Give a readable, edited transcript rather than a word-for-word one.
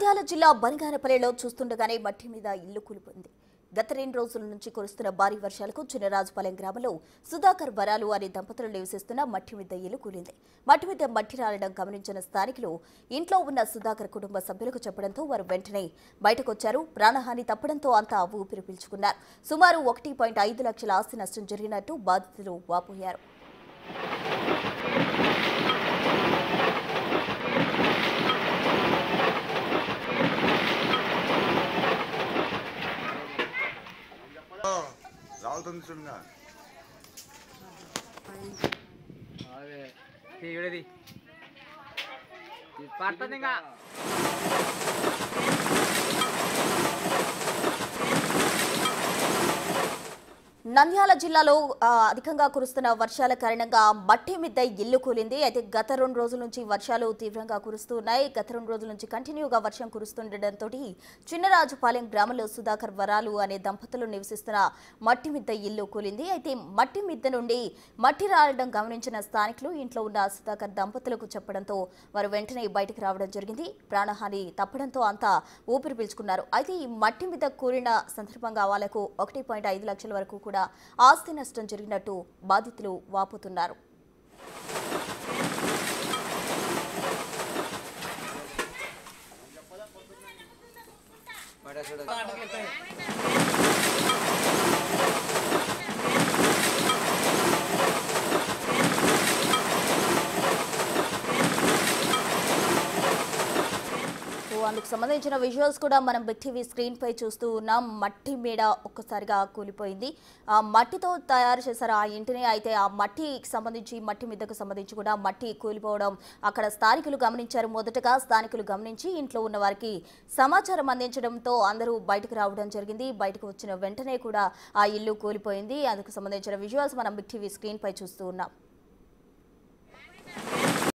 నంద్యాల జిల్లా బనగానపల్లిలో చూస్తుండగానే మట్టి మీద ఇల్లు కూలిపోయింది. గత 2 రోజుల నుంచి కురుస్తున్న భారీ వర్షాలకు చిన్నరాజుపాలెం గ్రామంలో సుధాకర్ వరాలు అనే దంపతులు నివసిస్తున్న మట్టి మీద ఇల్లు కూలింది. మట్టి మీద మట్టి రాలడం గమనించిన స్థానికులు ఇంట్లో ఉన్న సుధాకర్ కుటుంబ సభ్యులకు చెప్పడంతో వారు వెంటనే బయటకొచ్చారు. ప్రాణహాని తప్పడంతో అంతా ఊపిరి పీల్చుకున్నారు. సుమారు 1.5 లక్షల ఆస్తి నష్టం జరిగినట్టు బాధితులు వాపోయారు. అదే తీయడది పడుతుంది ఇంకా నంద్యాల జిల్లాలో అధికంగా కురుస్తున్న వర్షాల కారణంగా మట్టి మీద ఇల్లు కూలింది. అయితే గత 2 రోజుల నుంచి వర్షాలు తీవ్రంగా కురుస్తున్నాయి. గత 2 రోజుల నుంచి కంటిన్యూగా వర్షం కురుస్తుండటంతో చిన్నరాజుపాలెం గ్రామంలో సుధాకర్ వరాలు అనే దంపతులు నివసిస్తున్న మట్టి మీద ఇల్లు కూలింది. అయితే మట్టి మీద నుండి మట్టి రాలడం గమనించిన స్థానికులు ఇంట్లో ఉన్న సుధాకర్ దంపతులకు చెప్పడంతో వారు వెంటనే బయటకు రావడం జరిగింది. ప్రాణహాని తప్పడంతో అంతా ఊపిరి పీల్చుకున్నారు. అయితే ఈ మట్టి మీద కూలిన సందర్భంగా వాళ్లకు 1.5 లక్షల వరకు కూడా ఆస్తి నష్టం జరిగినట్టు బాధితులు వాపోతున్నారు. అందుకు సంబంధించిన విజువల్స్ కూడా మనం బిగ్ టీవీ స్క్రీన్ పై చూస్తూ ఉన్నాం. మట్టి మీద ఒక్కసారిగా కూలిపోయింది. ఆ మట్టితో తయారు చేశారు ఆ ఇంటిని. అయితే ఆ మట్టికి సంబంధించి మట్టి మీదకు సంబంధించి కూడా మట్టి కూలిపోవడం అక్కడ స్థానికులు గమనించారు. మొదటగా స్థానికులు గమనించి ఇంట్లో ఉన్న వారికి సమాచారం అందించడంతో అందరూ బయటకు రావడం జరిగింది. బయటకు వచ్చిన వెంటనే కూడా ఆ ఇల్లు కూలిపోయింది. అందుకు సంబంధించిన విజువల్స్ మనం బిగ్ టీవీ స్క్రీన్ పై చూస్తూ ఉన్నాం.